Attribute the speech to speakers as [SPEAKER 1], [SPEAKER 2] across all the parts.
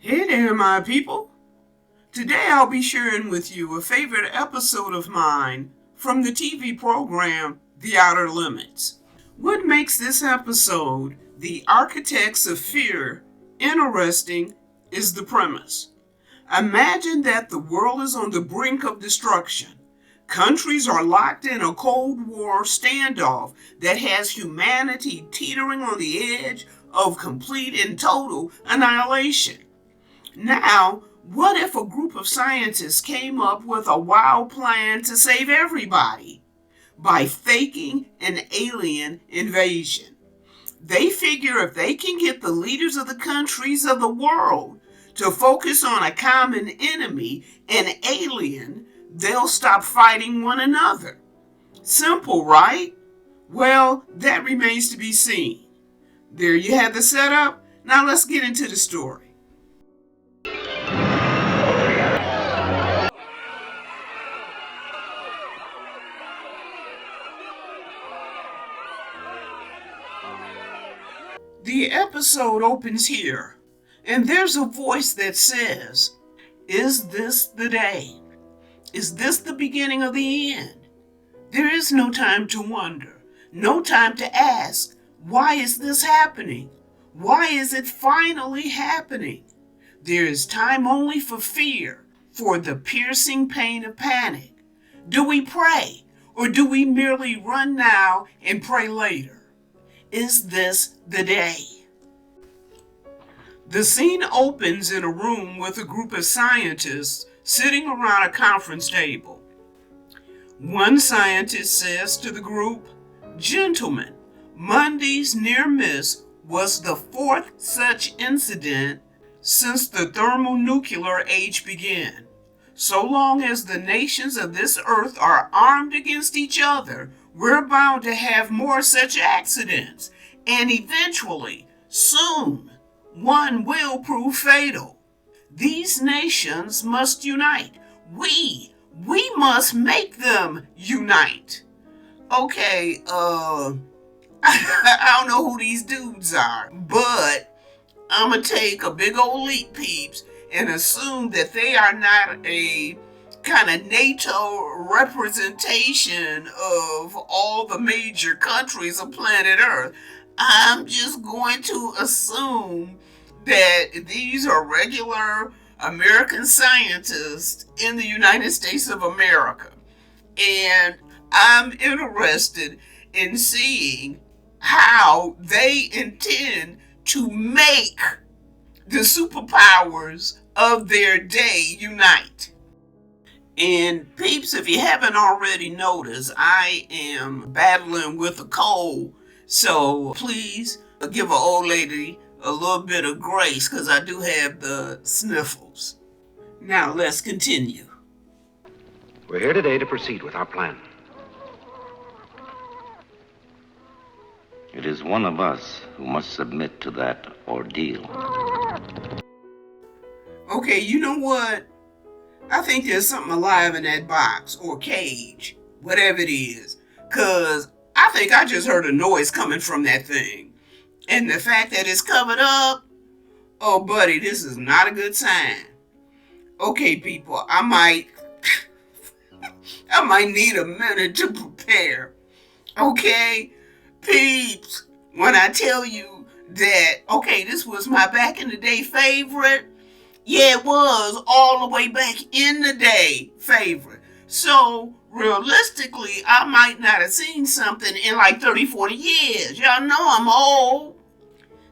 [SPEAKER 1] Hey there, my people. Today I'll be sharing with you a favorite episode of mine from the TV program The Outer Limits. What makes this episode, The Architects of Fear, interesting is the premise. Imagine that the world is on the brink of destruction. Countries are locked in a Cold War standoff that has humanity teetering on the edge of complete and total annihilation. Now, what if a group of scientists came up with a wild plan to save everybody by faking an alien invasion? They figure if they can get the leaders of the countries of the world to focus on a common enemy, an alien, they'll stop fighting one another. Simple, right? Well, that remains to be seen. There you have the setup. Now let's get into the story. The episode opens here, and there's a voice that says, "Is this the day? Is this the beginning of the end?" There is no time to wonder, no time to ask, why is this happening? Why is it finally happening? There is time only for fear, for the piercing pain of panic. Do we pray, or do we merely run now and pray later? Is this the day? The scene opens in a room with a group of scientists sitting around a conference table. One scientist says to the group, "Gentlemen, Monday's near miss was the fourth such incident since the thermonuclear age began. So long as the nations of this earth are armed against each other, we're bound to have more such accidents, and eventually, soon, one will prove fatal. These nations must unite. We must make them unite." Okay, I don't know who these dudes are, but I'm gonna take a big old leap, peeps, and assume that they are not a kind of NATO representation of all the major countries of planet Earth. I'm just going to assume that these are regular American scientists in the United States of America. And I'm interested in seeing how they intend to make the superpowers of their day unite. And peeps, if you haven't already noticed, I am battling with a cold. So please give an old lady a little bit of grace because I do have the sniffles. Now let's continue.
[SPEAKER 2] We're here today to proceed with our plan.
[SPEAKER 3] It is one of us who must submit to that ordeal.
[SPEAKER 1] Okay, you know what? I think there's something alive in that box or cage, whatever it is. Because I think I just heard a noise coming from that thing. And the fact that it's covered up, oh buddy, this is not a good sign. Okay, people, I might need a minute to prepare. Okay? Peeps, when I tell you that, okay, this was my back in the day favorite, yeah, it was all the way back in the day favorite. So, realistically, I might not have seen something in like 30, 40 years. Y'all know I'm old.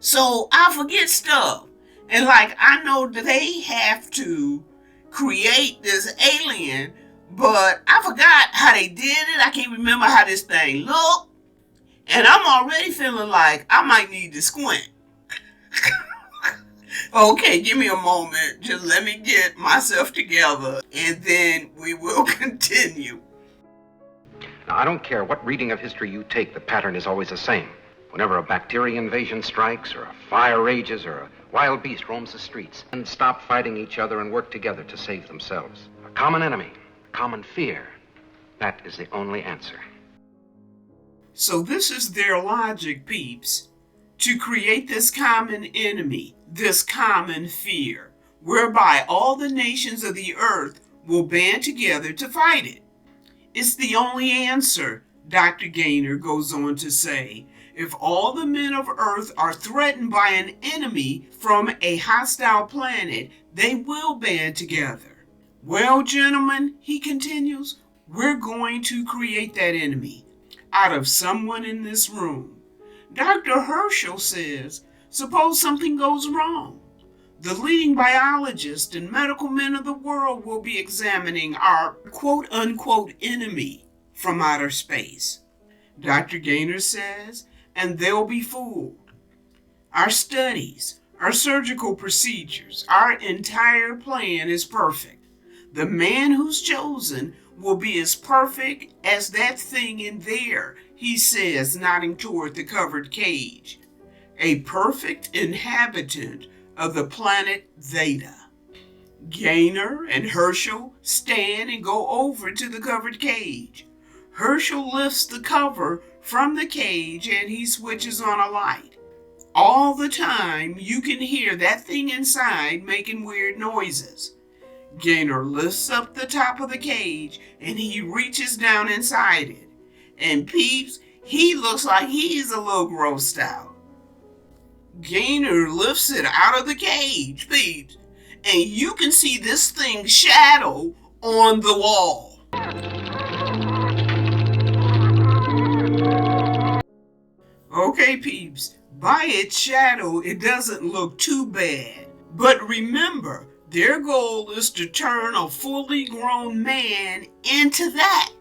[SPEAKER 1] So, I forget stuff. And like, I know that they have to create this alien, but I forgot how they did it. I can't remember how this thing looked. And I'm already feeling like I might need to squint. Okay, give me a moment. Just let me get myself together, and then we will continue.
[SPEAKER 2] Now, I don't care what reading of history you take, the pattern is always the same. Whenever a bacteria invasion strikes, or a fire rages, or a wild beast roams the streets, and stop fighting each other and work together to save themselves. A common enemy, a common fear. That is the only answer.
[SPEAKER 1] So this is their logic, peeps. To create this common enemy, this common fear. whereby all the nations of the earth will band together to fight it. It's the only answer, Dr. Gaynor goes on to say. If all the men of Earth are threatened by an enemy from a hostile planet, they will band together. Well, gentlemen, he continues, we're going to create that enemy out of someone in this room. Dr. Herschel says, suppose something goes wrong. The leading biologists and medical men of the world will be examining our quote-unquote enemy from outer space. Dr. Gaynor says, and they'll be fooled. Our studies, our surgical procedures, our entire plan is perfect. The man who's chosen will be as perfect as that thing in there, he says, nodding toward the covered cage. A perfect inhabitant of the planet Theta. Gaynor and Herschel stand and go over to the covered cage. Herschel lifts the cover from the cage and he switches on a light. All the time you can hear that thing inside making weird noises. Gaynor lifts up the top of the cage and he reaches down inside it. And peeps, he looks like he's a little grossed out. Gaynor lifts it out of the cage, peeps, and you can see this thing's shadow on the wall. Okay, peeps, by its shadow, it doesn't look too bad. But remember, their goal is to turn a fully grown man into that.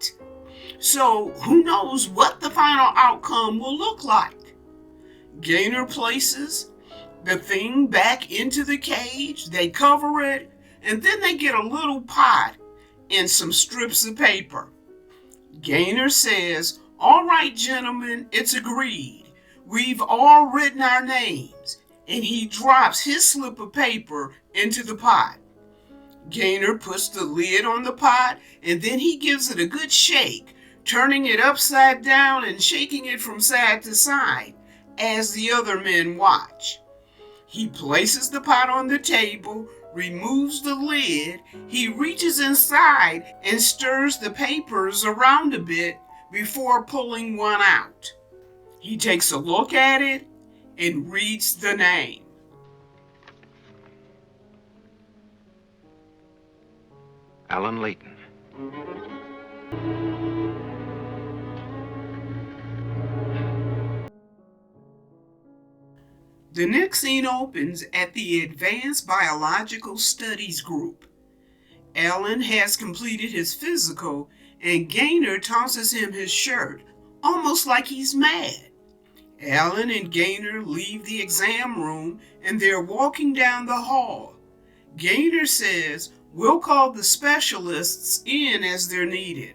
[SPEAKER 1] So who knows what the final outcome will look like. Gaynor places the thing back into the cage, they cover it, and then they get a little pot and some strips of paper. Gaynor says, all right, gentlemen, it's agreed. We've all written our names, and he drops his slip of paper into the pot. Gaynor puts the lid on the pot, and then he gives it a good shake, turning it upside down and shaking it from side to side as the other men watch. He places the pot on the table, removes the lid, he reaches inside and stirs the papers around a bit before pulling one out. He takes a look at it and reads the name.
[SPEAKER 2] Alan Layton.
[SPEAKER 1] The next scene opens at the Advanced Biological Studies group. Alan has completed his physical and Gaynor tosses him his shirt, almost like he's mad. Alan and Gaynor leave the exam room and they're walking down the hall. Gaynor says, we'll call the specialists in as they're needed.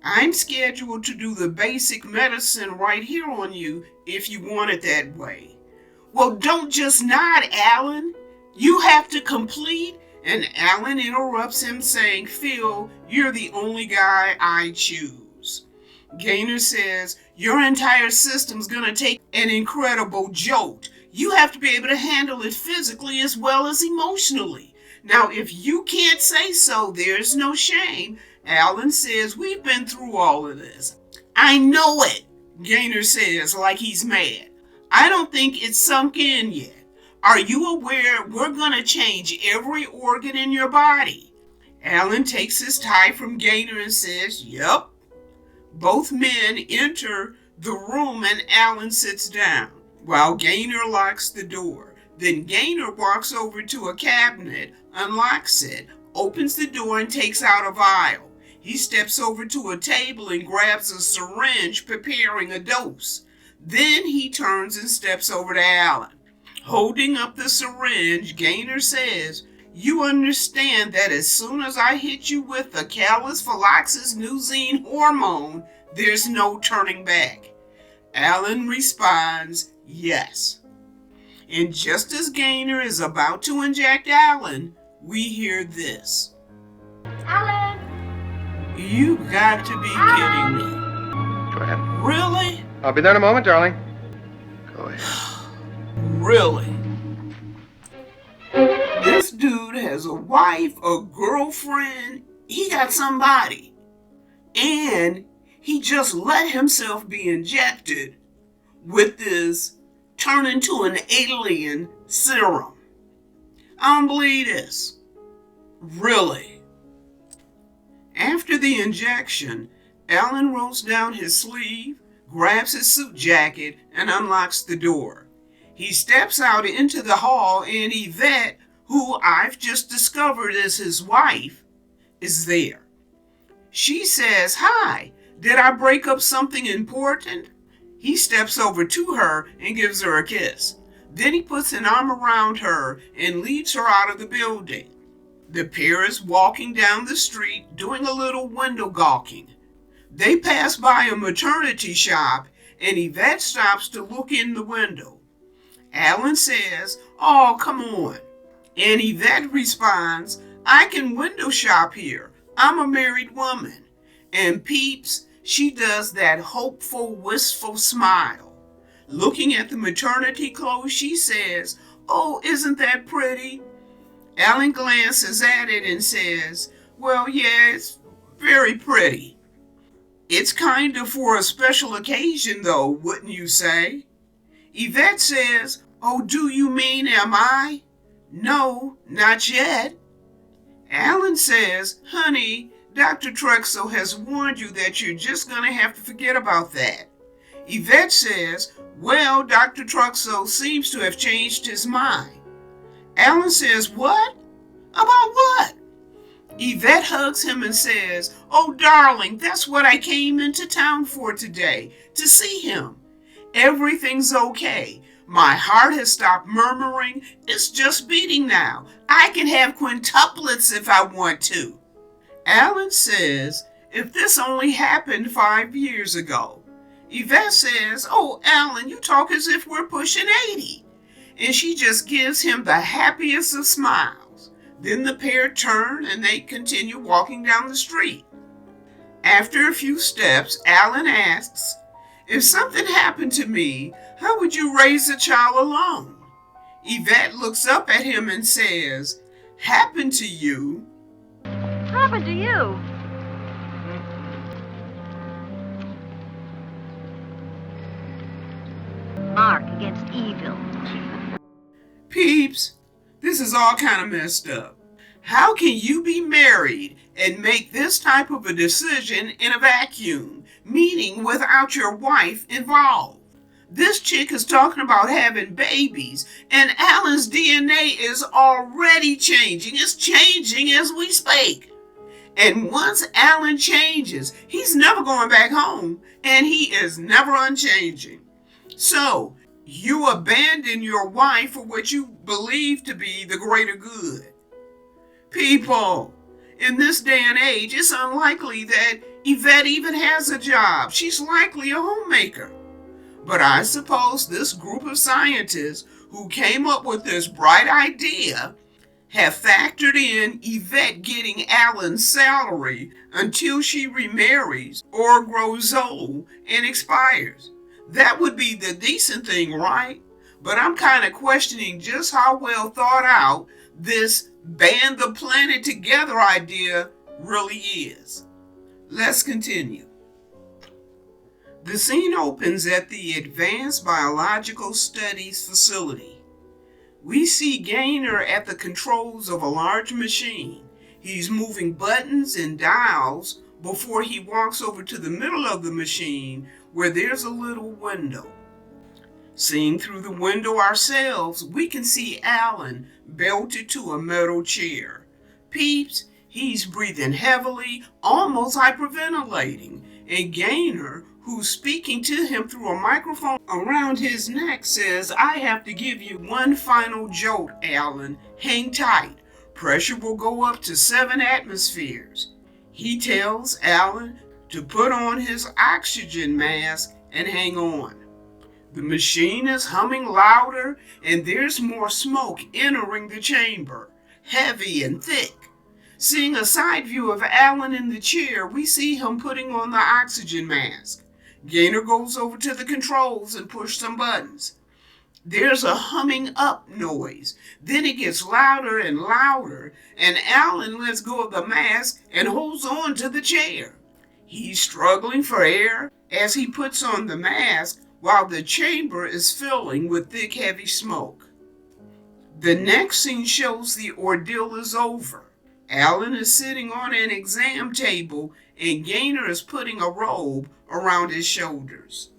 [SPEAKER 1] I'm scheduled to do the basic medicine right here on you if you want it that way. Well, don't just nod, Alan. You have to complete. And Alan interrupts him saying, Phil, you're the only guy I choose. Gaynor says, your entire system's gonna take an incredible jolt. You have to be able to handle it physically as well as emotionally. Now, if you can't say so, there's no shame. Alan says, we've been through all of this. I know it, Gaynor says, like he's mad. I don't think it's sunk in yet. Are you aware we're gonna change every organ in your body? Alan takes his tie from Gaynor and says, yup. Both men enter the room and Alan sits down while Gaynor locks the door. Then Gaynor walks over to a cabinet, unlocks it, opens the door and takes out a vial. He steps over to a table and grabs a syringe, preparing a dose. Then he turns and steps over to Alan. Holding up the syringe, Gaynor says, you understand that as soon as I hit you with the calyphylaxis-neusine hormone, there's no turning back. Alan responds, yes. And just as Gaynor is about to inject Alan, we hear this.
[SPEAKER 4] Alan!
[SPEAKER 1] You got to be kidding me.
[SPEAKER 2] Go ahead.
[SPEAKER 1] Really?
[SPEAKER 2] I'll be there in a moment, darling. Go ahead.
[SPEAKER 1] Really? This dude has a wife, a girlfriend, he got somebody. And he just let himself be injected with this turn into an alien serum. I don't believe this. Really. After the injection, Alan rolls down his sleeve, grabs his suit jacket, and unlocks the door. He steps out into the hall, and Yvette, who I've just discovered is his wife, is there. She says, "Hi, did I break up something important?" He steps over to her and gives her a kiss. Then he puts an arm around her and leads her out of the building. The pair is walking down the street doing a little window gawking. They pass by a maternity shop and Yvette stops to look in the window. Alan says, "Oh, come on." And Yvette responds, "I can window shop here. I'm a married woman." And peeps, she does that hopeful, wistful smile. Looking at the maternity clothes, she says, "Oh, isn't that pretty?" Alan glances at it and says, "Well, yeah, it's very pretty." "It's kind of for a special occasion, though, wouldn't you say?" Yvette says, "Oh, do you mean am I?" "No, not yet." Alan says, "Honey, Dr. Trexel has warned you that you're just going to have to forget about that." Yvette says, "Well, Dr. Trexel seems to have changed his mind." Alan says, "What? About what?" Yvette hugs him and says, "Oh, darling, that's what I came into town for today, to see him. Everything's okay. My heart has stopped murmuring. It's just beating now. I can have quintuplets if I want to." Alan says, "If this only happened 5 years ago." Yvette says, "Oh, Alan, you talk as if we're pushing 80. And she just gives him the happiest of smiles. Then the pair turn and they continue walking down the street. After a few steps, Alan asks, "If something happened to me, how would you raise a child alone?" Yvette looks up at him and says, "Happened to you?"
[SPEAKER 4] Happened to you? Mark against evil.
[SPEAKER 1] Peeps, this is all kind of messed up. How can you be married and make this type of a decision in a vacuum, meaning without your wife involved? This chick is talking about having babies, and Alan's DNA is already changing. It's changing as we speak. And once Alan changes, he's never going back home, and he is never unchanging. So, you abandon your wife for what you believe to be the greater good. People, in this day and age, it's unlikely that Yvette even has a job. She's likely a homemaker. But I suppose this group of scientists who came up with this bright idea have factored in Yvette getting Alan's salary until she remarries or grows old and expires. That would be the decent thing, right? But I'm kind of questioning just how well thought out this band the planet together idea really is. Let's continue. The scene opens at the Advanced Biological Studies facility. We see Gaynor at the controls of a large machine. He's moving buttons and dials before he walks over to the middle of the machine where there's a little window. Seeing through the window ourselves, we can see Alan belted to a metal chair. Peeps, he's breathing heavily, almost hyperventilating, and Gaynor, who's speaking to him through a microphone around his neck, says, "I have to give you one final jolt, Alan. Hang tight. Pressure will go up to 7 atmospheres." He tells Alan to put on his oxygen mask and hang on. The machine is humming louder, and there's more smoke entering the chamber, heavy and thick. Seeing a side view of Alan in the chair, we see him putting on the oxygen mask. Gaynor goes over to the controls and pushes some buttons. There's a humming up noise. Then it gets louder and louder, and Alan lets go of the mask and holds on to the chair. He's struggling for air as he puts on the mask while the chamber is filling with thick, heavy smoke. The next scene shows the ordeal is over. Alan is sitting on an exam table and Gaynor is putting a robe around his shoulders.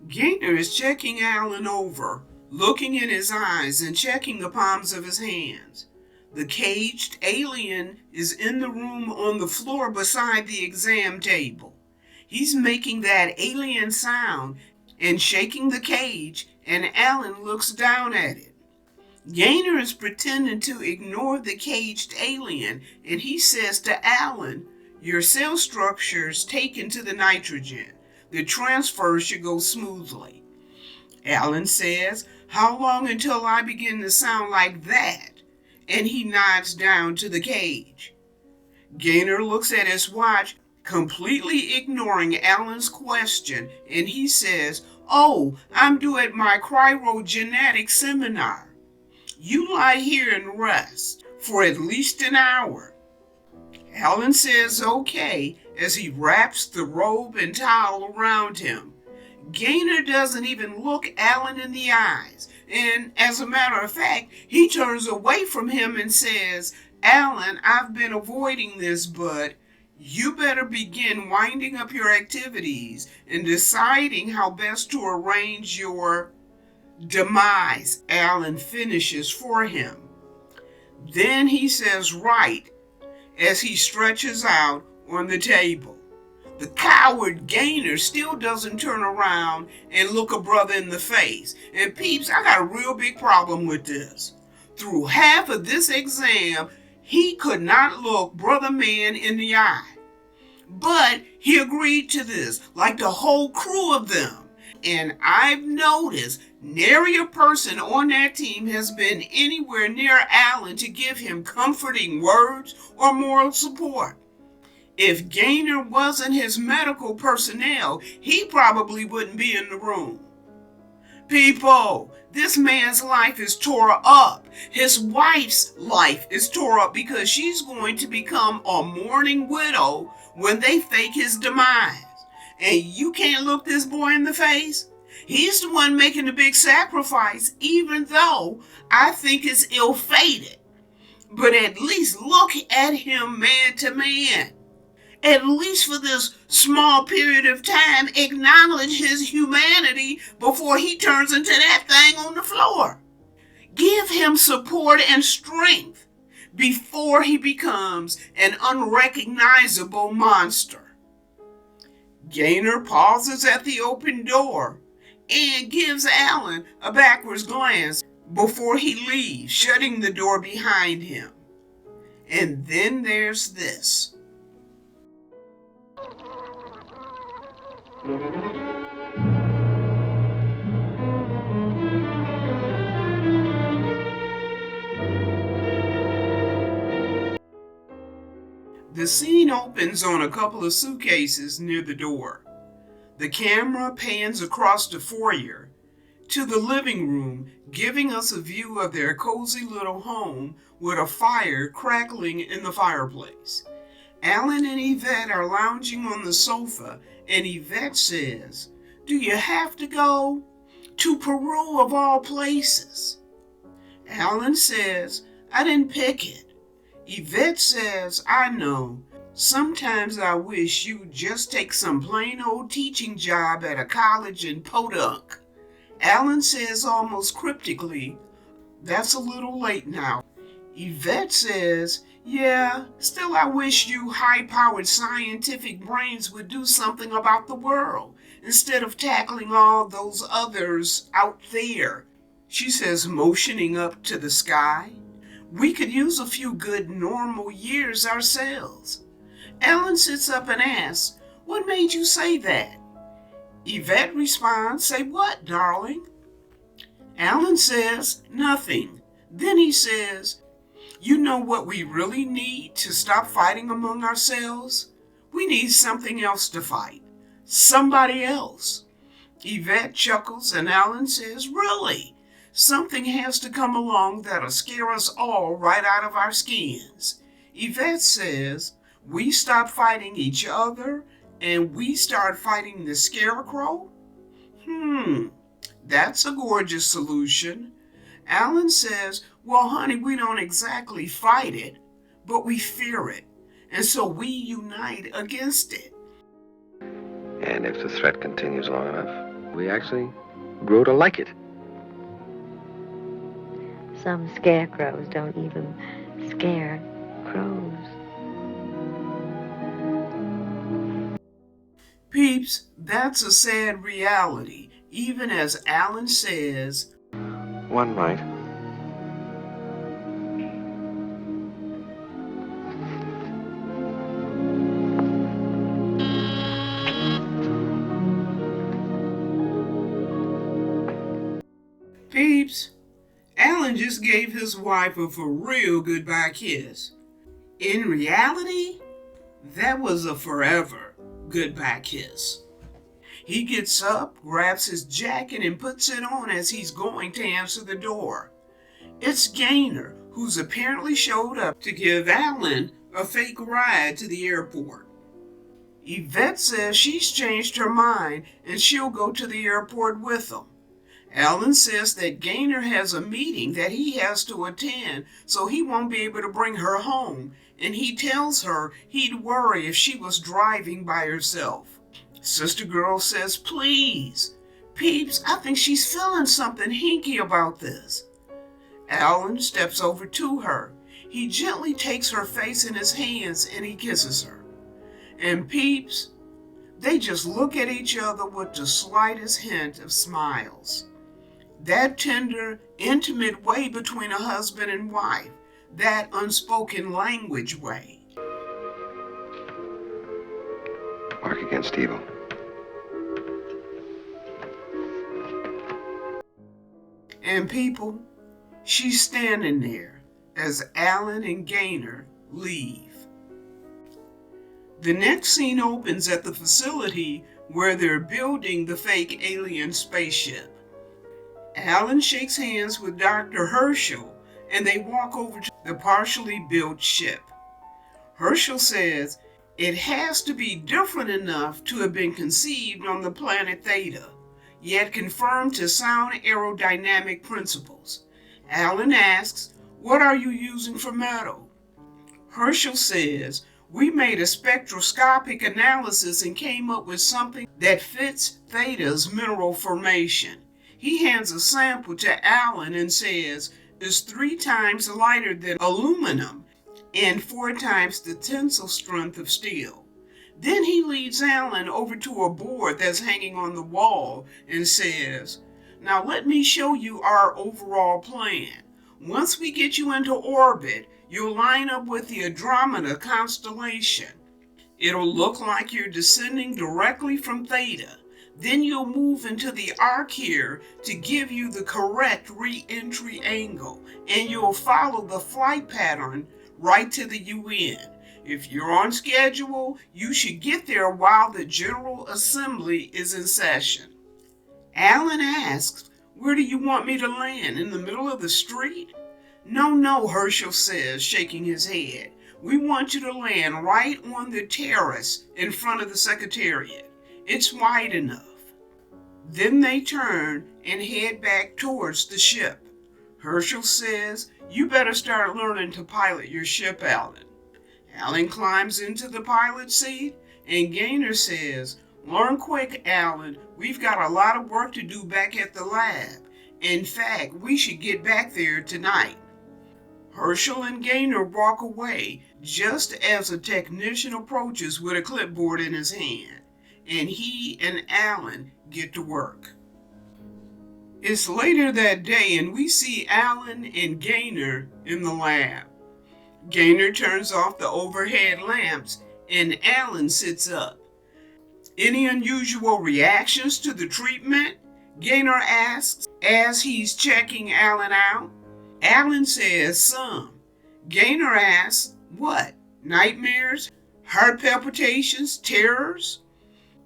[SPEAKER 1] Gaynor is checking Alan over, looking in his eyes and checking the palms of his hands. The caged alien is in the room on the floor beside the exam table. He's making that alien sound and shaking the cage, and Alan looks down at it. Gaynor is pretending to ignore the caged alien, and he says to Alan, "Your cell structure's taken to the nitrogen. The transfer should go smoothly." Alan says, "How long until I begin to sound like that?" And he nods down to the cage. Gaynor looks at his watch, completely ignoring Alan's question, and he says, "Oh, I'm due at my cryogenetics seminar. You lie here and rest for at least an hour." Alan says okay as he wraps the robe and towel around him. Gaynor doesn't even look Alan in the eyes, and as a matter of fact, he turns away from him and says, "Alan, I've been avoiding this, but you better begin winding up your activities and deciding how best to arrange your demise." Alan finishes for him. Then he says right as he stretches out on the table. The coward Gaynor still doesn't turn around and look a brother in the face. And peeps, I got a real big problem with this. Through half of this exam, he could not look Brother Man in the eye. But he agreed to this, like the whole crew of them. And I've noticed nary a person on that team has been anywhere near Alan to give him comforting words or moral support. If Gaynor wasn't his medical personnel, he probably wouldn't be in the room. People, this man's life is tore up. His wife's life is tore up because she's going to become a mourning widow when they fake his demise. And you can't look this boy in the face? He's the one making the big sacrifice, even though I think it's ill-fated. But at least look at him man to man. At least for this small period of time, acknowledge his humanity before he turns into that thing on the floor. Give him support and strength before he becomes an unrecognizable monster. Gaynor pauses at the open door and gives Alan a backwards glance before he leaves, shutting the door behind him. And then there's this. The scene opens on a couple of suitcases near the door. The camera pans across the foyer to the living room, giving us a view of their cozy little home with a fire crackling in the fireplace. Alan and Yvette are lounging on the sofa, and Yvette says, "Do you have to go to Peru of all places?" Alan says, "I didn't pick it." Yvette says, "I know. Sometimes I wish you'd just take some plain old teaching job at a college in Podunk." Alan says almost cryptically, "That's a little late now." Yvette says, "Yeah, still I wish you high-powered scientific brains would do something about the world instead of tackling all those others out there." She says, motioning up to the sky. "We could use a few good normal years ourselves." Alan sits up and asks, "What made you say that?" Yvette responds, "Say what, darling?" Alan says, "Nothing." Then he says, "You know what we really need to stop fighting among ourselves? We need something else to fight. Somebody else." Yvette chuckles and Alan says, really? Something has to come along that'll scare us all right out of our skins. Yvette says, we stop fighting each other and we start fighting the scarecrow? That's a gorgeous solution. Alan says, well, honey, we don't exactly fight it, but we fear it, and so we unite against it.
[SPEAKER 5] And if the threat continues long enough, we actually grow to like it.
[SPEAKER 6] Some scarecrows don't even scare crows.
[SPEAKER 1] Peeps, that's a sad reality, even as Alan says,
[SPEAKER 5] One might.
[SPEAKER 1] Peeps, Alan just gave his wife a for real goodbye kiss. In reality, that was a forever goodbye kiss. He gets up, grabs his jacket, and puts it on as he's going to answer the door. It's Gaynor, who's apparently showed up to give Alan a fake ride to the airport. Yvette says she's changed her mind and she'll go to the airport with him. Alan says that Gaynor has a meeting that he has to attend, so he won't be able to bring her home, and he tells her he'd worry if she was driving by herself. Sister Girl says, please, Peeps, I think she's feeling something hinky about this. Alan steps over to her. He gently takes her face in his hands and he kisses her. And Peeps, they just look at each other with the slightest hint of smiles. That tender, intimate way between a husband and wife, that unspoken language way.
[SPEAKER 5] Mark against evil.
[SPEAKER 1] And people, she's standing there as Alan and Gaynor leave. The next scene opens at the facility where they're building the fake alien spaceship. Alan shakes hands with Dr. Herschel and they walk over to the partially built ship. Herschel says it has to be different enough to have been conceived on the planet Theta, yet confirmed to sound aerodynamic principles. Alan asks, what are you using for metal? Herschel says, we made a spectroscopic analysis and came up with something that fits Theta's mineral formation. He hands a sample to Alan and says, it's 3 times lighter than aluminum and 4 times the tensile strength of steel. Then he leads Alan over to a board that's hanging on the wall and says, now let me show you our overall plan. Once we get you into orbit, you'll line up with the Andromeda constellation. It'll look like you're descending directly from Theta. Then you'll move into the arc here to give you the correct re-entry angle, and you'll follow the flight pattern right to the UN. If you're on schedule, you should get there while the General Assembly is in session. Alan asks, where do you want me to land, in the middle of the street? No, Herschel says, shaking his head. We want you to land right on the terrace in front of the Secretariat. It's wide enough. Then they turn and head back towards the ship. Herschel says, you better start learning to pilot your ship, Alan. Alan climbs into the pilot seat, and Gaynor says, learn quick, Alan. We've got a lot of work to do back at the lab. In fact, we should get back there tonight. Herschel and Gaynor walk away just as a technician approaches with a clipboard in his hand, and he and Alan get to work. It's later that day and we see Alan and Gaynor in the lab. Gaynor turns off the overhead lamps and Alan sits up. Any unusual reactions to the treatment? Gaynor asks as he's checking Alan out. Alan says some. Gaynor asks, what? Nightmares? Heart palpitations? Terrors?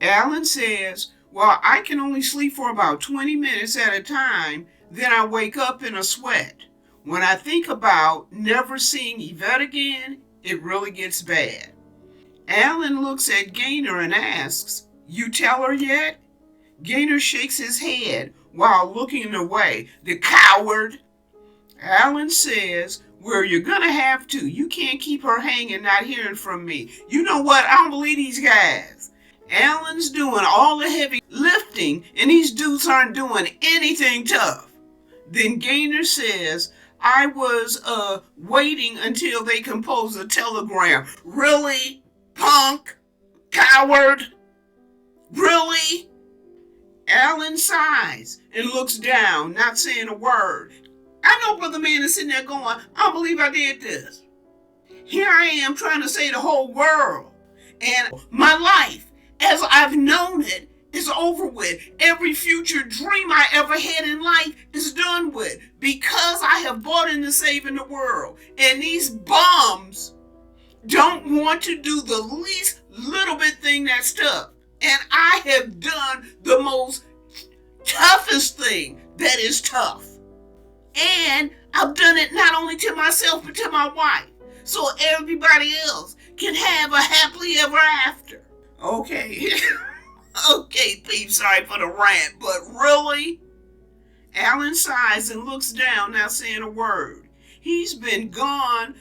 [SPEAKER 1] Alan says, Well, I can only sleep for about 20 minutes at a time, then I wake up in a sweat. When I think about never seeing Yvette again, it really gets bad. Alan looks at Gaynor and asks, "You tell her yet?" Gaynor shakes his head while looking away. "The coward!" Alan says, "Well, you're gonna have to. You can't keep her hanging not hearing from me. You know what? I don't believe these guys." Alan's doing all the heavy lifting and these dudes aren't doing anything tough. Then Gaynor says, "I was waiting until they compose a telegram." Really? Punk? Coward? Really? Alan sighs and looks down, not saying a word. I know Brother Man is sitting there going, "I don't believe I did this." Here I am trying to save the whole world. And my life, as I've known it, is over with. Every future dream I ever had in life is done with because I have bought into saving the world. And these bums don't want to do the least little bit thing that's tough. And I have done the most toughest thing that is tough. And I've done it not only to myself, but to my wife. So everybody else can have a happily ever after. Okay. Okay, Pete, sorry for the rant, but really? Alan sighs and looks down, not saying a word. He's been gone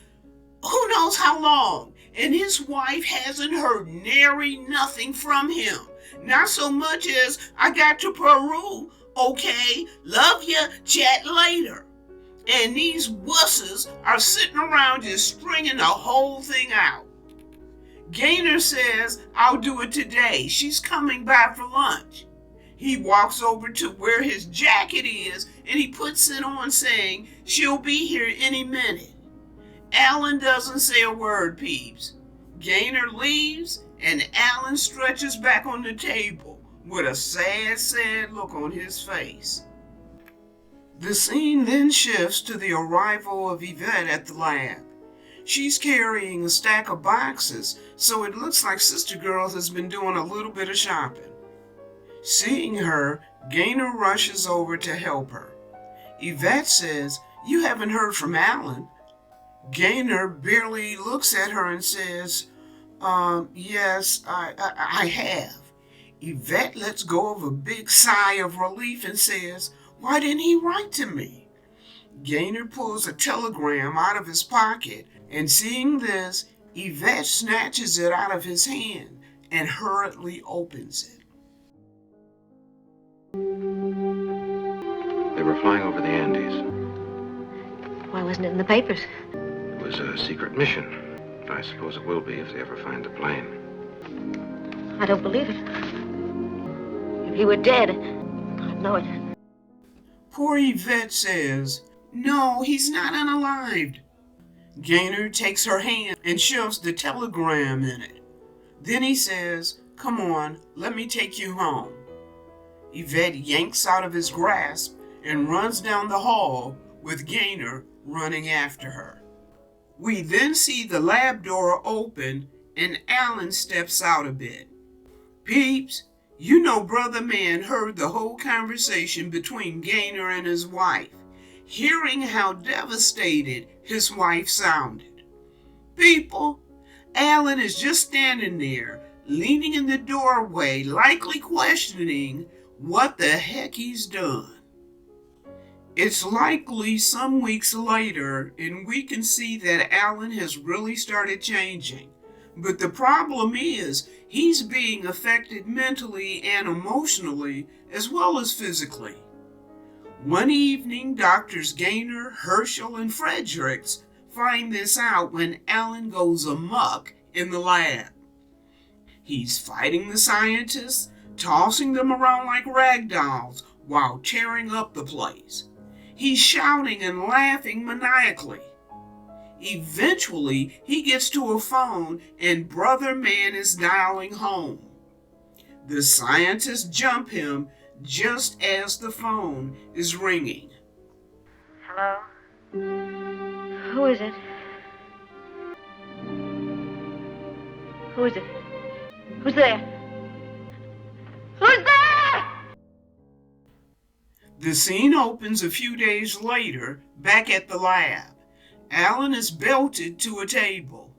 [SPEAKER 1] who knows how long, and his wife hasn't heard nary nothing from him. Not so much as, "I got to Peru, okay, love ya, chat later." And these wusses are sitting around just stringing the whole thing out. Gaynor says, "I'll do it today. She's coming by for lunch." He walks over to where his jacket is and he puts it on, saying, "She'll be here any minute." Alan doesn't say a word, peeps. Gaynor leaves and Alan stretches back on the table with a sad, sad look on his face. The scene then shifts to the arrival of Yvette at the lab. She's carrying a stack of boxes, so it looks like Sister Girl has been doing a little bit of shopping. Seeing her, Gaynor rushes over to help her. Yvette says, "You haven't heard from Alan." Gaynor barely looks at her and says, Yes, I have." Yvette lets go of a big sigh of relief and says, "Why didn't he write to me?" Gaynor pulls a telegram out of his pocket, and seeing this, Yvette snatches it out of his hand and hurriedly opens it.
[SPEAKER 2] They were flying over the Andes.
[SPEAKER 6] Why wasn't it in the papers?
[SPEAKER 2] It was a secret mission. I suppose it will be if they ever find the plane.
[SPEAKER 6] I don't believe it. If he were dead, I'd know it.
[SPEAKER 1] Poor Yvette says, "No, he's not unalived." Gaynor takes her hand and shoves the telegram in it. Then he says, "Come on, let me take you home." Yvette yanks out of his grasp and runs down the hall with Gaynor running after her. We then see the lab door open and Alan steps out a bit. Peeps, you know Brother Man heard the whole conversation between Gaynor and his wife, hearing how devastated his wife sounded. People, Alan is just standing there, leaning in the doorway, likely questioning what the heck he's done. It's likely some weeks later, and we can see that Alan has really started changing. But the problem is, he's being affected mentally and emotionally, as well as physically. One evening, Doctors Gaynor, Herschel, and Fredericks find this out when Alan goes amok in the lab. He's fighting the scientists, tossing them around like rag dolls while tearing up the place. He's shouting and laughing maniacally. Eventually, he gets to a phone and Brother Man is dialing home. The scientists jump him just as the phone is ringing.
[SPEAKER 6] Hello? Who is it? Who is it? Who's there? Who's there?
[SPEAKER 1] The scene opens a few days later, back at the lab. Alan is belted to a table.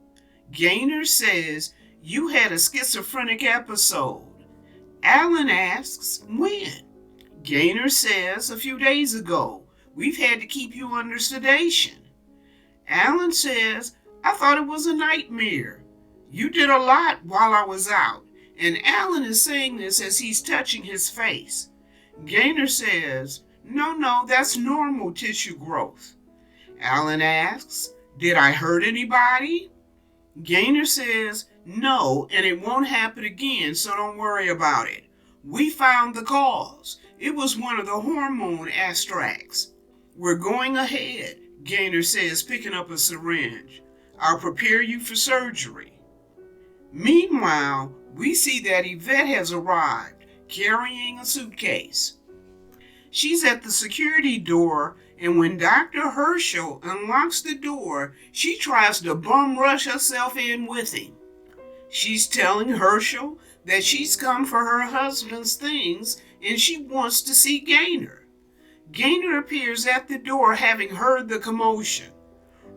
[SPEAKER 1] Gaynor says, "You had a schizophrenic episode." Alan asks, "When?" Gaynor says, "A few days ago. We've had to keep you under sedation." Alan says, "I thought it was a nightmare. You did a lot while I was out." And Alan is saying this as he's touching his face. Gaynor says, No, that's normal tissue growth." Alan asks, "Did I hurt anybody?" Gaynor says, "No, and it won't happen again, so don't worry about it. We found the cause. It was one of the hormone extracts." "We're going ahead," Gaynor says, picking up a syringe. "I'll prepare you for surgery." Meanwhile, we see that Yvette has arrived, carrying a suitcase. She's at the security door, and when Dr. Herschel unlocks the door, she tries to bum rush herself in with him. She's telling Herschel that she's come for her husband's things and she wants to see Gaynor. Gaynor appears at the door, having heard the commotion.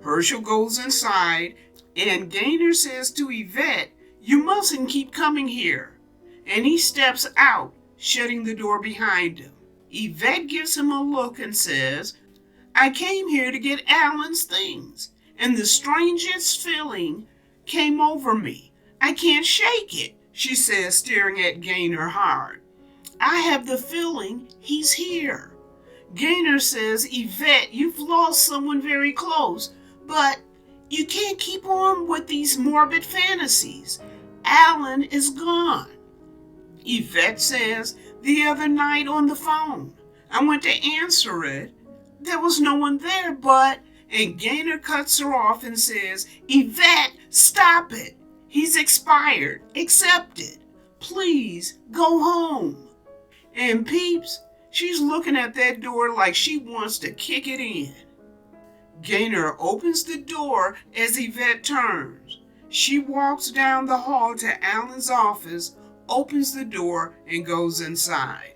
[SPEAKER 1] Herschel goes inside, and Gaynor says to Yvette, "You mustn't keep coming here." And he steps out, shutting the door behind him. Yvette gives him a look and says, "I came here to get Alan's things, and the strangest feeling came over me. I can't shake it," she says, staring at Gaynor hard. "I have the feeling he's here." Gaynor says, "Yvette, you've lost someone very close, but you can't keep on with these morbid fantasies. Alan is gone." Yvette says, "The other night on the phone, I went to answer it. There was no one there, but..." And Gaynor cuts her off and says, "Yvette, stop it. He's expired. Accept it. Please go home." And peeps, she's looking at that door like she wants to kick it in. Gaynor opens the door as Yvette turns. She walks down the hall to Alan's office, opens the door, and goes inside.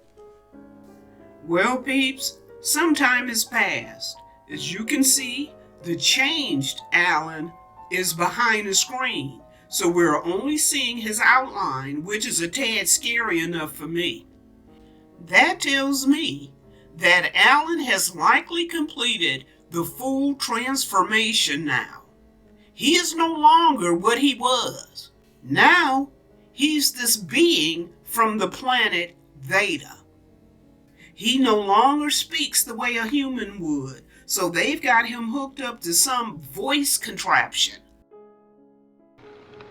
[SPEAKER 1] Well, peeps, some time has passed. As you can see, the changed Alan is behind the screen, so we're only seeing his outline, which is a tad scary enough for me. That tells me that Alan has likely completed the full transformation now. He is no longer what he was. Now, he's this being from the planet Theta. He no longer speaks the way a human would, so they've got him hooked up to some voice contraption.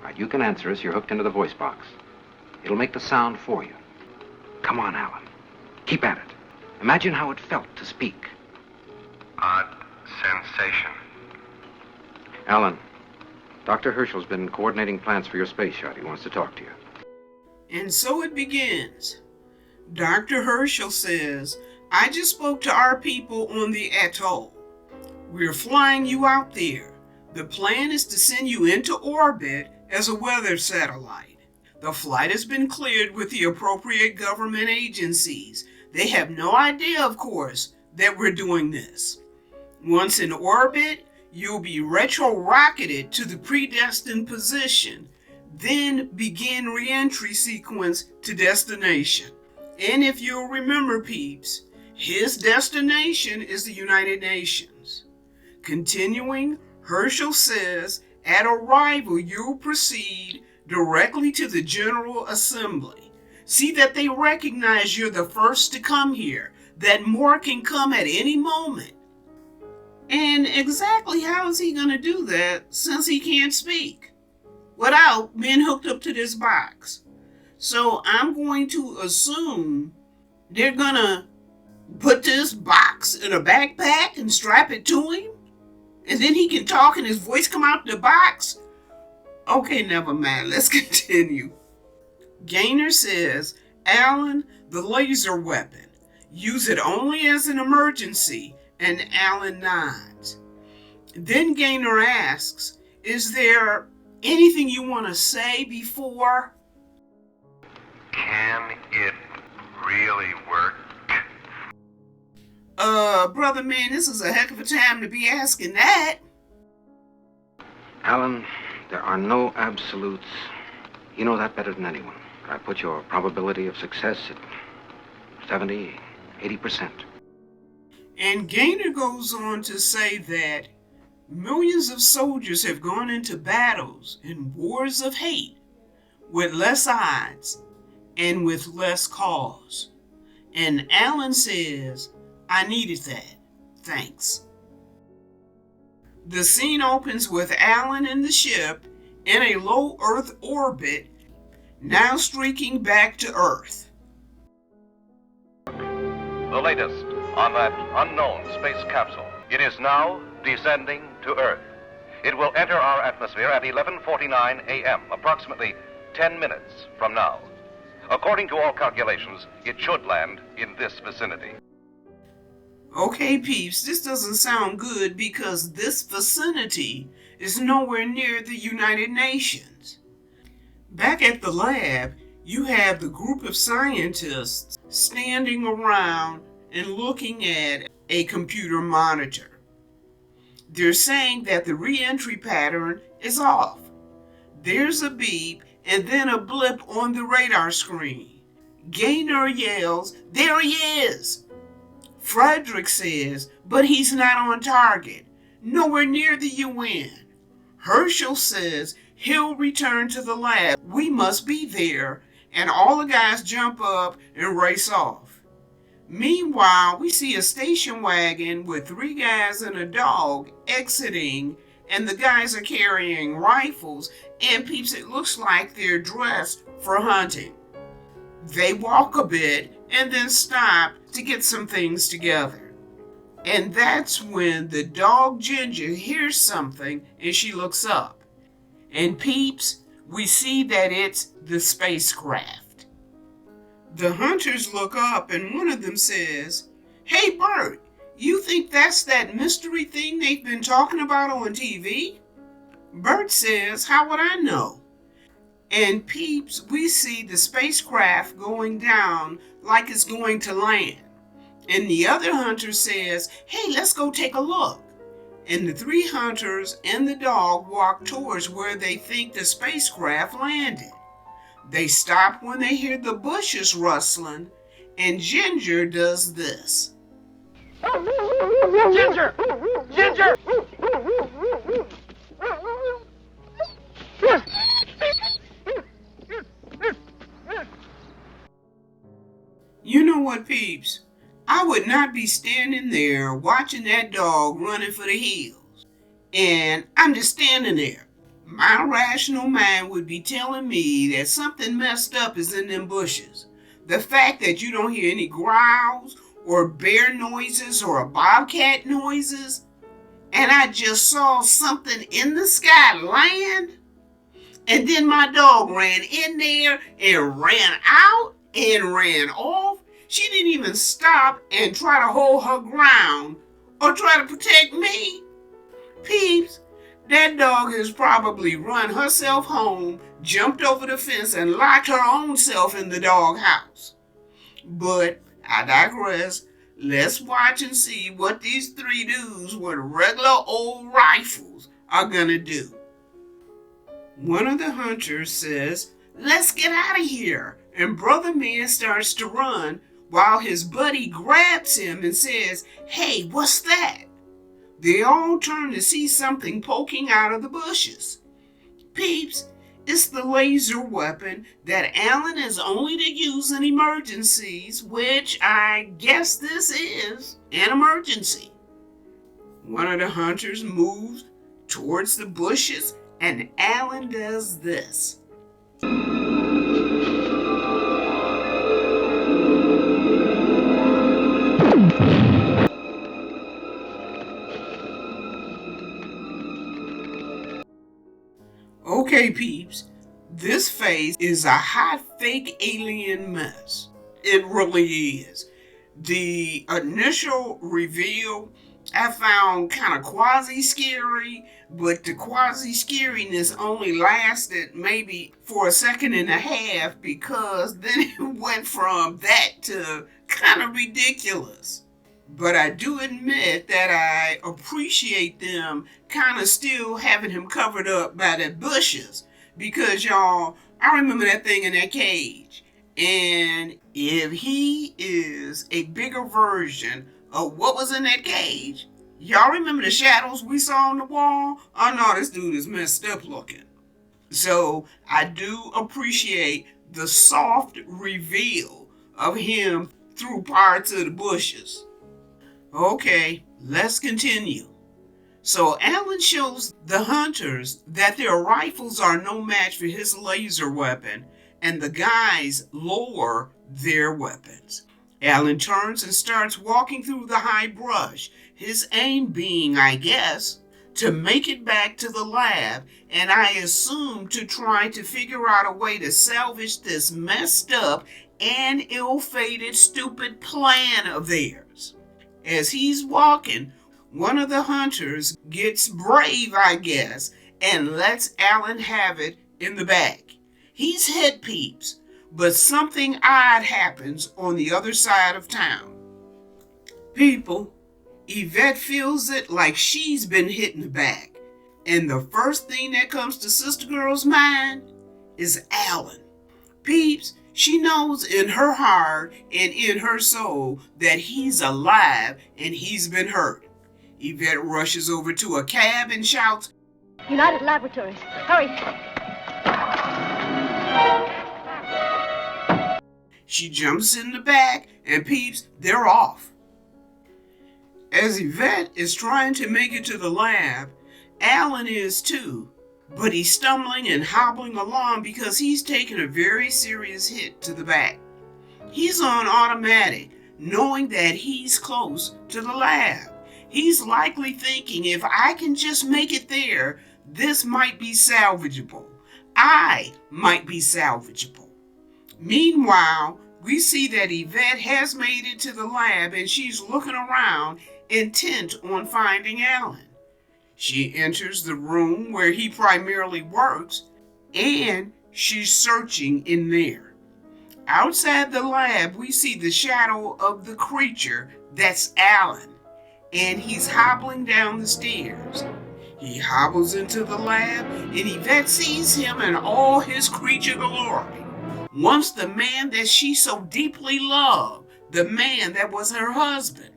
[SPEAKER 2] Right, you can answer us. You're hooked into the voice box. It'll make the sound for you. Come on, Alan. Keep at it. Imagine how it felt to speak.
[SPEAKER 5] Odd sensation.
[SPEAKER 2] Alan, Dr. Herschel's been coordinating plans for your space shot. He wants to talk to you.
[SPEAKER 1] And so it begins. Dr. Herschel says, "I just spoke to our people on the atoll. We're flying you out there. The plan is to send you into orbit as a weather satellite. The flight has been cleared with the appropriate government agencies. They have no idea, of course, that we're doing this. Once in orbit, you'll be retro-rocketed to the predestined position, then begin re-entry sequence to destination." And if you'll remember, peeps, his destination is the United Nations. Continuing, Herschel says, at arrival, you'll proceed directly to the General Assembly. See that they recognize you're the first to come here, that more can come at any moment. And exactly how is he going to do that since he can't speak without being hooked up to this box? So I'm going to assume they're going to put this box in a backpack and strap it to him, and then he can talk and his voice come out the box. Okay, never mind. Let's continue. Gaynor says, "Alan, the laser weapon. Use it only as an emergency," and Alan nods. Then Gaynor asks, "Is there anything you want to say before?"
[SPEAKER 5] Can it really work?
[SPEAKER 1] Brother man, this is a heck of a time to be asking that.
[SPEAKER 2] Alan, there are no absolutes. You know that better than anyone. I put your probability of success at 70, 80%.
[SPEAKER 1] And Gaynor goes on to say that millions of soldiers have gone into battles and wars of hate with less odds and with less cause. And Alan says, I needed that. Thanks. The scene opens with Alan and the ship in a low Earth orbit, now streaking back to Earth.
[SPEAKER 7] The latest on that unknown space capsule. It is now descending to Earth. It will enter our atmosphere at 11:49 a.m., approximately 10 minutes from now. According to all calculations, it should land in this vicinity.
[SPEAKER 1] Okay, peeps, this doesn't sound good because this vicinity is nowhere near the United Nations. Back at the lab, you have the group of scientists standing around and looking at a computer monitor. They're saying that the re-entry pattern is off. There's a beep and then a blip on the radar screen. Gaynor yells, "There he is!" Frederick says, but he's not on target, nowhere near the UN. Herschel says he'll return to the lab. We must be there, and all the guys jump up and race off. Meanwhile, we see a station wagon with 3 guys and a dog exiting, and the guys are carrying rifles, and peeps, it looks like they're dressed for hunting. They walk a bit and then stop to get some things together. And that's when the dog Ginger hears something and she looks up. And peeps, we see that it's the spacecraft. The hunters look up and one of them says, "Hey Bert, you think that's that mystery thing they've been talking about on TV?" Bert says, "How would I know?" And peeps, we see the spacecraft going down like it's going to land. And the other hunter says, "Hey, let's go take a look." And the 3 hunters and the dog walk towards where they think the spacecraft landed. They stop when they hear the bushes rustling, and Ginger does this.
[SPEAKER 7] Ginger! Ginger!
[SPEAKER 1] You know what, peeps? I would not be standing there watching that dog running for the hills. And I'm just standing there. My rational mind would be telling me that something messed up is in them bushes. The fact that you don't hear any growls or bear noises or bobcat noises, and I just saw something in the sky land, and then my dog ran in there and ran out and ran off. She didn't even stop and try to hold her ground or try to protect me. Peeps, that dog has probably run herself home, jumped over the fence, and locked her own self in the doghouse. But I digress. Let's watch and see what these 3 dudes with regular old rifles are gonna do. One of the hunters says, "Let's get out of here," and Brother Man starts to run while his buddy grabs him and says, "Hey, what's that?" They all turn to see something poking out of the bushes. Peeps, it's the laser weapon that Alan is only to use in emergencies, which I guess this is an emergency. One of the hunters moves towards the bushes and Alan does this. Okay, peeps, this phase is a hot fake alien mess. It really is. The initial reveal I found kind of quasi-scary, but the quasi-scariness only lasted maybe for a second and a half because then it went from that to kind of ridiculous. But I do admit that I appreciate them kind of still having him covered up by the bushes. Because, y'all, I remember that thing in that cage. And if he is a bigger version of what was in that cage, y'all remember the shadows we saw on the wall? Oh no, this dude is messed up looking. So I do appreciate the soft reveal of him through parts of the bushes. Okay, let's continue. So Alan shows the hunters that their rifles are no match for his laser weapon, and the guys lower their weapons. Alan turns and starts walking through the high brush, his aim being, I guess, to make it back to the lab, and I assume to try to figure out a way to salvage this messed up and ill-fated stupid plan of theirs. As he's walking, one of the hunters gets brave, I guess, and lets Alan have it in the back. He's hit Peeps, but something odd happens on the other side of town. People, Yvette feels it like she's been hit in the back, and the first thing that comes to Sister Girl's mind is Alan. Peeps, she knows in her heart and in her soul that he's alive and he's been hurt. Yvette rushes over to a cab and shouts,
[SPEAKER 6] United Laboratories, hurry.
[SPEAKER 1] She jumps in the back and Peeps, they're off. As Yvette is trying to make it to the lab, Alan is too, but he's stumbling and hobbling along because he's taken a very serious hit to the back. He's on automatic, knowing that he's close to the lab. He's likely thinking, if I can just make it there, this might be salvageable. I might be salvageable. Meanwhile, we see that Yvette has made it to the lab and she's looking around, intent on finding Alan. She enters the room where he primarily works, and she's searching in there. Outside the lab, we see the shadow of the creature that's Alan, and he's hobbling down the stairs. He hobbles into the lab, and Yvette sees him in all his creature glory. Once the man that she so deeply loved, the man that was her husband.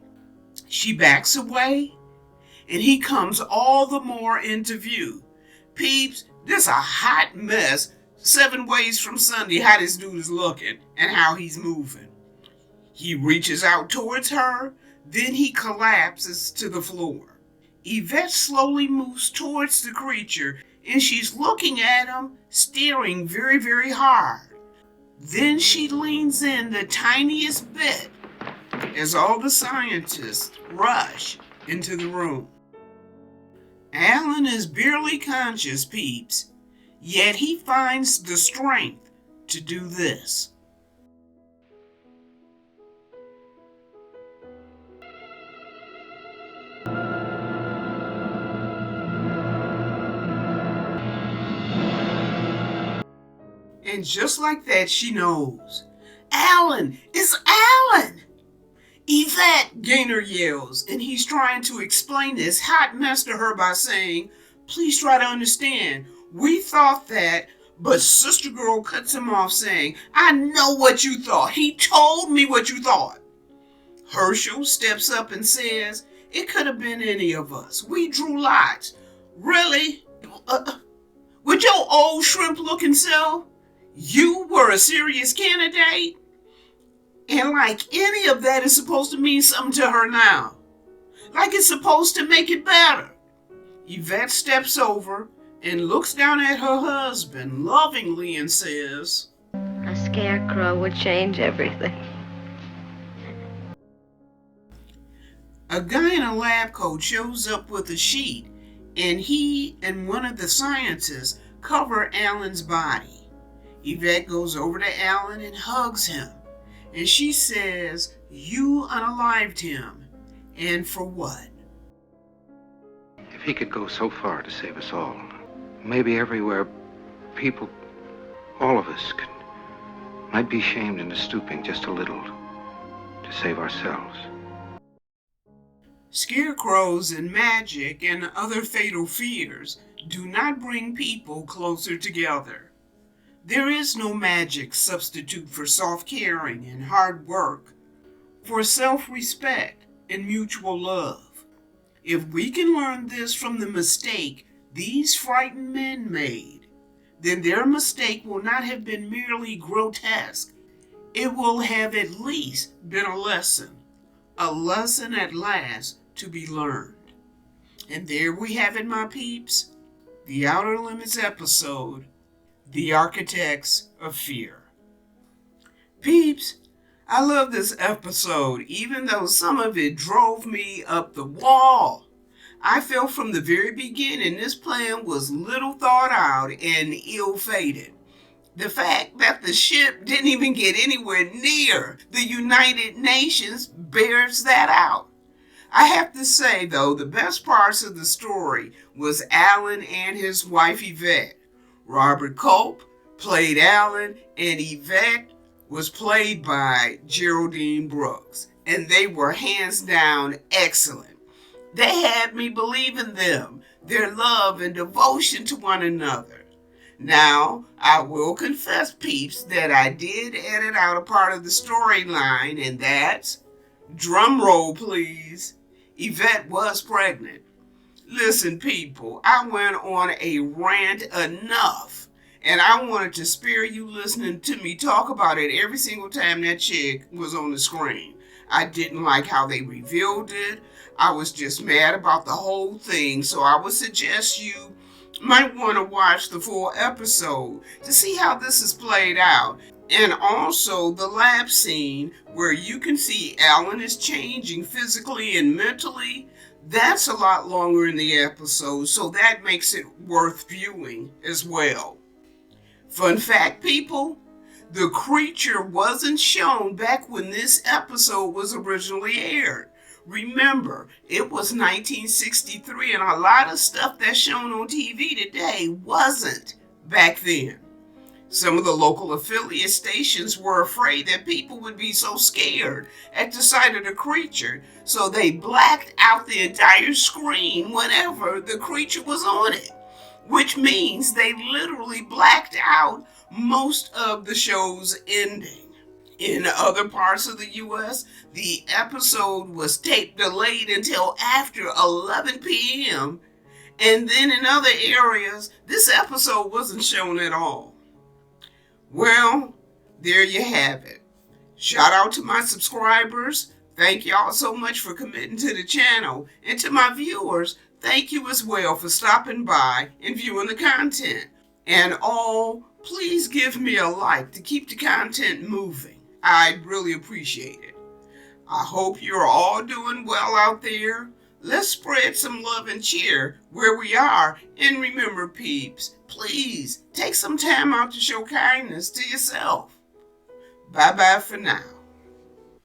[SPEAKER 1] She backs away, and he comes all the more into view. Peeps, this a hot mess 7 ways from Sunday how this dude is looking and how he's moving. He reaches out towards her, then he collapses to the floor. Yvette slowly moves towards the creature, and she's looking at him, staring very, very hard. Then she leans in the tiniest bit as all the scientists rush into the room. Alan is barely conscious, Peeps, yet he finds the strength to do this. And just like that, she knows. Alan! It's Alan! Yvette, Gaynor yells, and he's trying to explain this hot mess to her by saying, please try to understand. We thought that, but Sister Girl cuts him off saying, I know what you thought. He told me what you thought. Herschel steps up and says, it could have been any of us. We drew lots. Really? With your old shrimp-looking self? You were a serious candidate? And like any of that is supposed to mean something to her now. Like it's supposed to make it better. Yvette steps over and looks down at her husband lovingly and says,
[SPEAKER 6] A scarecrow would change everything.
[SPEAKER 1] A guy in a lab coat shows up with a sheet, and he and one of the scientists cover Alan's body. Yvette goes over to Alan and hugs him, and she says, you unalived him, and for what?
[SPEAKER 2] If he could go so far to save us all, maybe everywhere people, all of us, might be shamed into stooping just a little to save ourselves.
[SPEAKER 1] Scarecrows and magic and other fatal fears do not bring people closer together. There is no magic substitute for soft caring and hard work, for self-respect and mutual love. If we can learn this from the mistake these frightened men made, then their mistake will not have been merely grotesque. It will have at least been a lesson at last to be learned. And there we have it, my peeps, the Outer Limits episode, The Architects of Fear. Peeps, I love this episode, even though some of it drove me up the wall. I felt from the very beginning this plan was little thought out and ill-fated. The fact that the ship didn't even get anywhere near the United Nations bears that out. I have to say, though, the best parts of the story was Alan and his wife Yvette. Robert Culp played Alan, and Yvette was played by Geraldine Brooks, and they were hands down excellent. They had me believe in them, their love and devotion to one another. Now, I will confess, peeps, that I did edit out a part of the storyline, and that's, drum roll please, Yvette was pregnant. Listen, people, I went on a rant enough, and I wanted to spare you listening to me talk about it every single time that chick was on the screen. I didn't like how they revealed it. I was just mad about the whole thing, so I would suggest you might want to watch the full episode to see how this is played out. And also the lab scene where you can see Alan is changing physically and mentally. That's a lot longer in the episode, so that makes it worth viewing as well. Fun fact, people, the creature wasn't shown back when this episode was originally aired. Remember, it was 1963, and a lot of stuff that's shown on TV today wasn't back then. Some of the local affiliate stations were afraid that people would be so scared at the sight of the creature, so they blacked out the entire screen whenever the creature was on it, which means they literally blacked out most of the show's ending. In other parts of the U.S., the episode was tape delayed until after 11 p.m., and then in other areas, this episode wasn't shown at all. Well, there you have it. Shout out to my subscribers. Thank y'all so much for committing to the channel. And to my viewers, thank you as well for stopping by and viewing the content. And all, please give me a like to keep the content moving. I'd really appreciate it. I hope you're all doing well out there. Let's spread some love and cheer where we are. And remember, peeps, please take some time out to show kindness to yourself. Bye-bye for now.